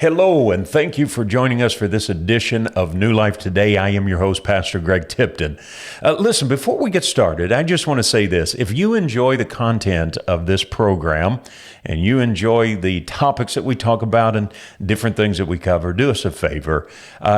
Hello, and thank you for joining us for this edition of New Life Today. I am your host, Pastor Gregg Tipton. Listen, before we get started, I just want to say this. If you enjoy the content of this program and you enjoy the topics that we talk about and different things that we cover, do us a favor.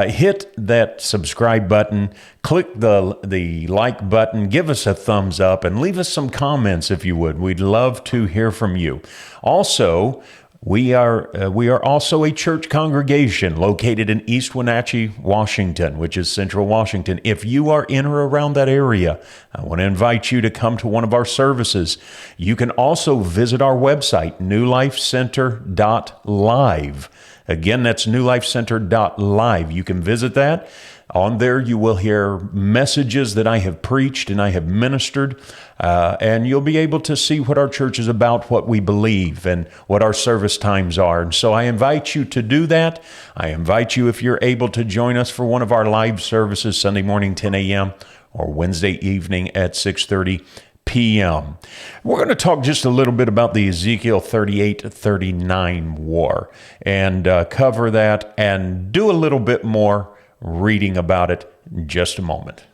Hit that subscribe button, click the like button, give us a thumbs up, and leave us some comments if you would. We'd love to hear from you. Also, we are also a church congregation located in East Wenatchee, Washington, which is Central Washington. If you are in or around that area, I want to invite you to come to one of our services. You can also visit our website, newlifecenter.live. Again, that's newlifecenter.live. You can visit that. On there, you will hear messages that I have preached and I have ministered, and you'll be able to see what our church is about, what we believe, and what our service times are. And so I invite you to do that. I invite you, if you're able, to join us for one of our live services, Sunday morning, 10 a.m., or Wednesday evening at 6:30 p.m. We're going to talk just a little bit about the Ezekiel 38-39 war and cover that and do a little bit more reading about it in just a moment.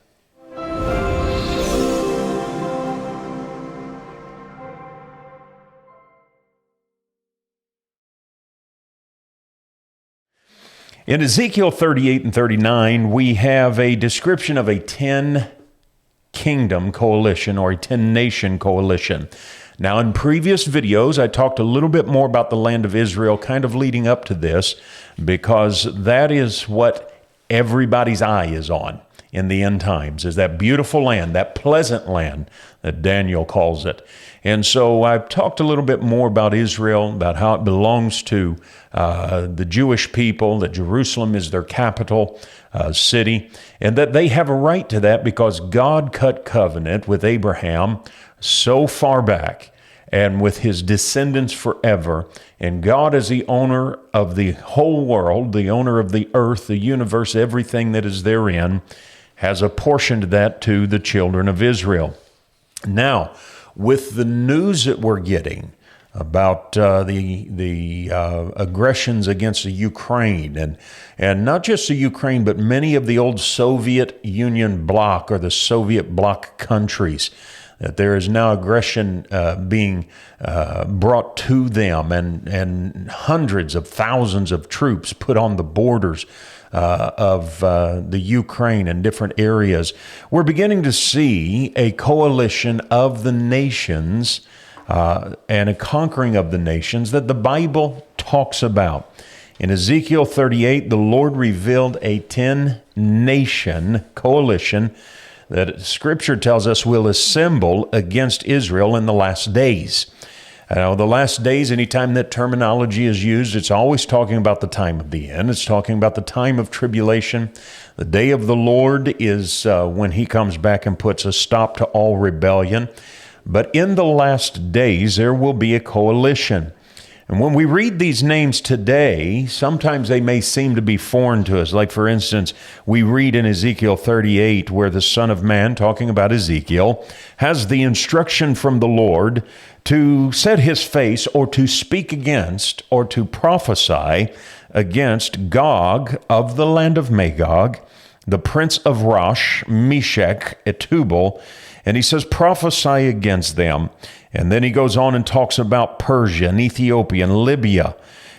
In Ezekiel 38 and 39, we have a description of a 10-kingdom coalition or a 10-nation coalition. Now, in previous videos, I talked a little bit more about the land of Israel, kind of leading up to this, because that is what everybody's eye is on in the end times, is that beautiful land, that pleasant land that Daniel calls it. And so I've talked a little bit more about Israel, about how it belongs to the Jewish people, that Jerusalem is their capital city, and that they have a right to that because God cut covenant with Abraham so far back and with his descendants forever. And God is the owner of the whole world, the owner of the earth, the universe, everything that is therein, has apportioned that to the children of Israel. Now, with the news that we're getting about the aggressions against the Ukraine, and not just the Ukraine, but many of the old Soviet Union bloc or the Soviet bloc countries, that there is now aggression being brought to them, and hundreds of thousands of troops put on the borders of the Ukraine and different areas. We're beginning to see a coalition of the nations and a conquering of the nations that the Bible talks about. In Ezekiel 38, the Lord revealed a 10-nation coalition that Scripture tells us will assemble against Israel in the last days. Now, the last days, anytime that terminology is used, it's always talking about the time of the end. It's talking about the time of tribulation. The day of the Lord is when He comes back and puts a stop to all rebellion. But in the last days, there will be a coalition. And when we read these names today, sometimes they may seem to be foreign to us. Like, for instance, we read in Ezekiel 38 where the Son of Man, talking about Ezekiel, has the instruction from the Lord to set his face or to speak against or to prophesy against Gog of the land of Magog, the prince of Rosh, Meshech, Tubal, and he says, prophesy against them. And then he goes on and talks about Persia and Ethiopia and Libya.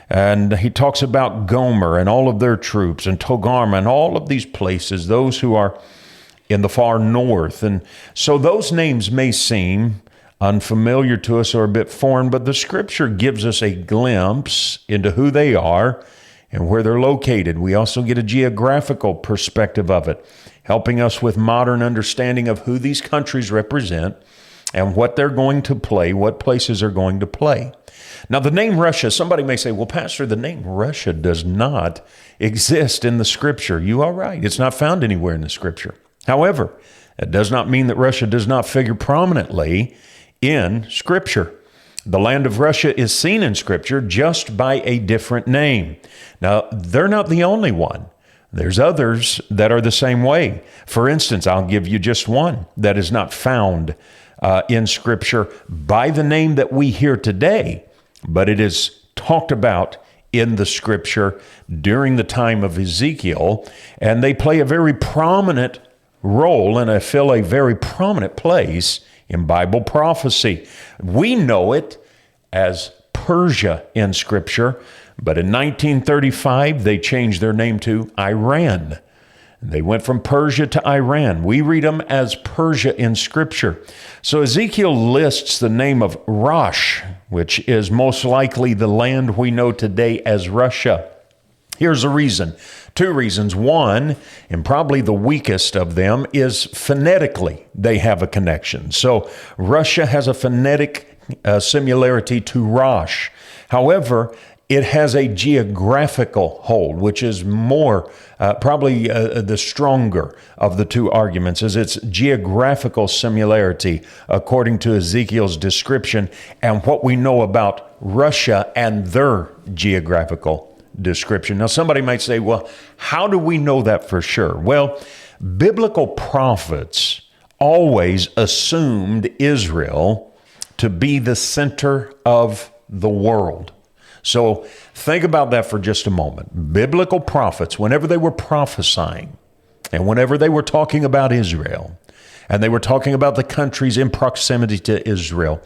And he talks about Gomer and all of their troops and Togarmah and all of these places, those who are in the far north. And so those names may seem unfamiliar to us or a bit foreign, but the Scripture gives us a glimpse into who they are and where they're located. We also get a geographical perspective of it, helping us with modern understanding of who these countries represent and what they're going to play, what places are going to play. Now, the name Russia, somebody may say, well, Pastor, the name Russia does not exist in the Scripture. You are right. It's not found anywhere in the Scripture. However, it does not mean that Russia does not figure prominently in Scripture. The land of Russia is seen in Scripture just by a different name. Now, they're not the only one. There's others that are the same way. For instance, I'll give you just one that is not found in Scripture by the name that we hear today, but it is talked about in the scripture during the time of Ezekiel, and they play a very prominent role and fill a very prominent place in Bible prophecy. We know it as Persia in scripture, but in 1935 they changed their name to Iran. They went from Persia to Iran. We read them as Persia in Scripture. So Ezekiel lists the name of Rosh, which is most likely the land we know today as Russia. Here's a reason. Two reasons. One, and probably the weakest of them, is phonetically they have a connection. So Russia has a phonetic similarity to Rosh. However, it has a geographical hold, which is more, probably the stronger of the two arguments, is its geographical similarity, according to Ezekiel's description, and what we know about Russia and their geographical description. Now, somebody might say, well, how do we know that for sure? Well, biblical prophets always assumed Israel to be the center of the world. So think about that for just a moment. Biblical prophets, whenever they were prophesying and whenever they were talking about Israel and they were talking about the countries in proximity to Israel,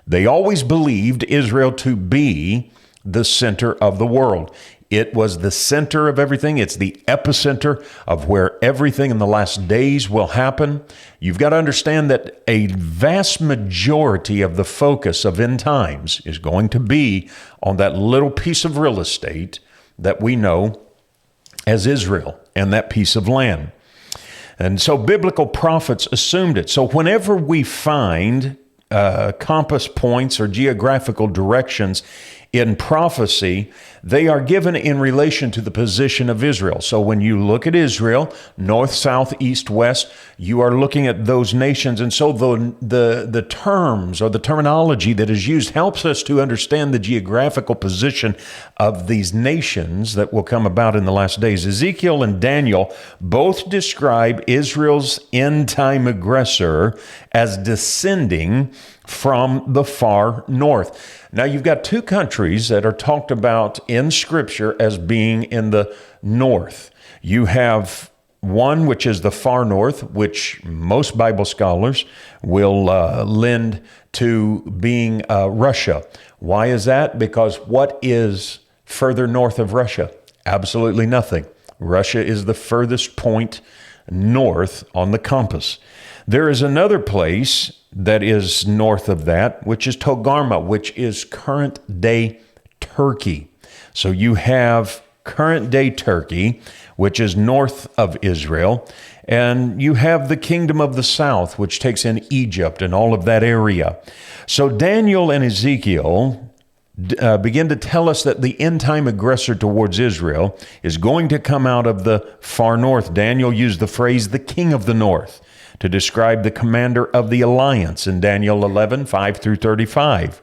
they always believed Israel to be the center of the world. It was the center of everything. It's the epicenter of where everything in the last days will happen. You've got to understand that a vast majority of the focus of end times is going to be on that little piece of real estate that we know as Israel and that piece of land. And so biblical prophets assumed it. So whenever we find compass points or geographical directions in prophecy, they are given in relation to the position of Israel. So when you look at Israel, north, south, east, west, you are looking at those nations. And so the terms or the terminology that is used helps us to understand the geographical position of these nations that will come about in the last days. Ezekiel and Daniel both describe Israel's end-time aggressor as descending from the far north. Now, you've got two countries that are talked about in Scripture as being in the north. You have one, which is the far north, which most Bible scholars will lend to being Russia. Why is that? Because what is further north of Russia? Absolutely nothing. Russia is the furthest point north on the compass. There is another place that is north of that, which is Togarmah, which is current-day Turkey. So you have current-day Turkey, which is north of Israel, and you have the kingdom of the south, which takes in Egypt and all of that area. So Daniel and Ezekiel begin to tell us that the end-time aggressor towards Israel is going to come out of the far north. Daniel used the phrase, the king of the north, to describe the commander of the alliance in Daniel 11, 5 through 35.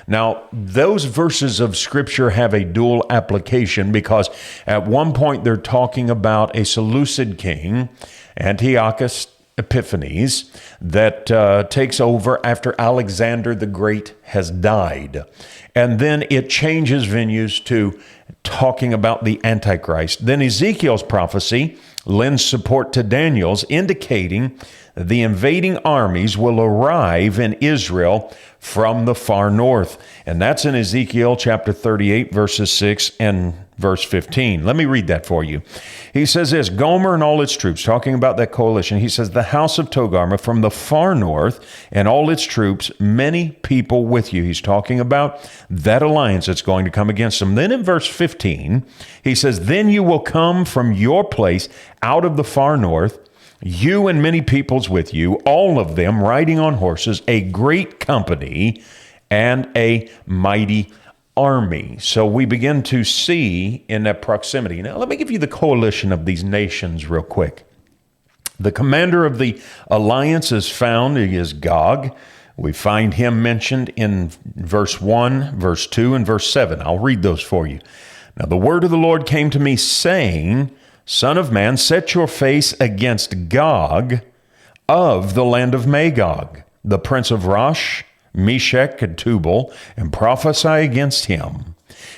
Now, those verses of Scripture have a dual application because at one point they're talking about a Seleucid king, Antiochus Epiphanes, that takes over after Alexander the Great has died. And then it changes venues to talking about the Antichrist. Then Ezekiel's prophecy lends support to Daniel's, indicating the invading armies will arrive in Israel from the far north. And that's in Ezekiel chapter 38, verses 6 and verse 15. Let me read that for you. He says this, Gomer and all its troops, talking about that coalition, he says, the house of Togarmah from the far north and all its troops, many people with you. He's talking about that alliance that's going to come against them. Then in verse 15, he says, then you will come from your place out of the far north, you and many peoples with you, all of them riding on horses, a great company and a mighty army. So we begin to see in that proximity. Now, let me give you the coalition of these nations real quick. The commander of the alliance is found, he is Gog. We find him mentioned in verse 1, verse 2, and verse 7. I'll read those for you. Now, the word of the Lord came to me, saying, Son of man, set your face against Gog of the land of Magog, the prince of Rosh, Meshech, and Tubal, and prophesy against him.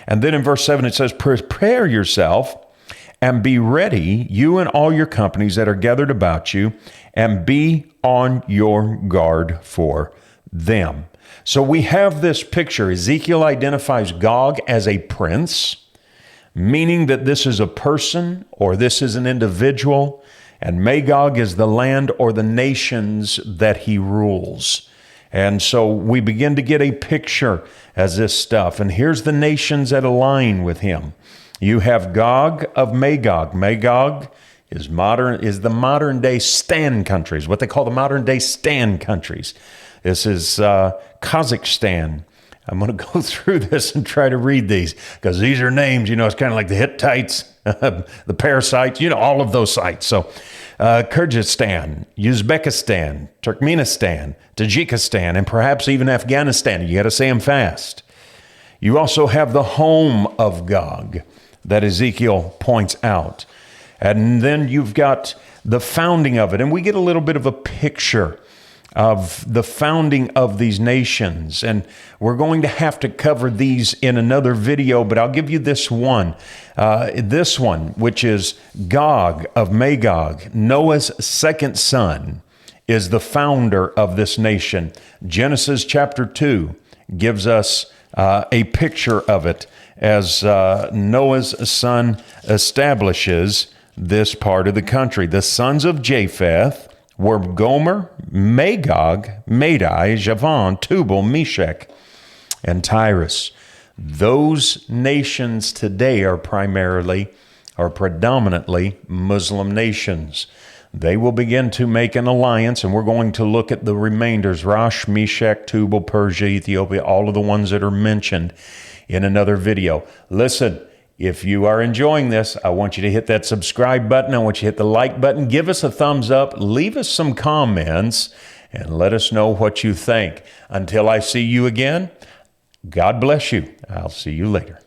And then in verse 7, it says, prepare yourself and be ready, you and all your companies that are gathered about you, and be on your guard for them. So we have this picture. Ezekiel identifies Gog as a prince, meaning that this is a person or this is an individual, and Magog is the land or the nations that he rules. And so we begin to get a picture as this stuff. And here's the nations that align with him. You have Gog of Magog. Magog is the modern day Stan countries, what they call the modern day Stan countries. This is Kazakhstan. I'm going to go through this and try to read these because these are names, it's kind of like the Hittites, the Parasites, all of those sites. So Kyrgyzstan, Uzbekistan, Turkmenistan, Tajikistan, and perhaps even Afghanistan. You got to say them fast. You also have the home of Gog that Ezekiel points out. And then you've got the founding of it. And we get a little bit of a picture of the founding of these nations. And we're going to have to cover these in another video, but I'll give you this one. This one, which is Gog of Magog, Noah's second son, is the founder of this nation. Genesis chapter 2 gives us a picture of it as Noah's son establishes this part of the country. The sons of Japheth were Gomer, Magog, Madai, Javan, Tubal, Meshach, and Tyrus. Those nations today are predominantly Muslim nations. They will begin to make an alliance, and we're going to look at the remainders, Rosh, Meshach, Tubal, Persia, Ethiopia, all of the ones that are mentioned in another video. Listen, if you are enjoying this, I want you to hit that subscribe button. I want you to hit the like button. Give us a thumbs up. Leave us some comments and let us know what you think. Until I see you again, God bless you. I'll see you later.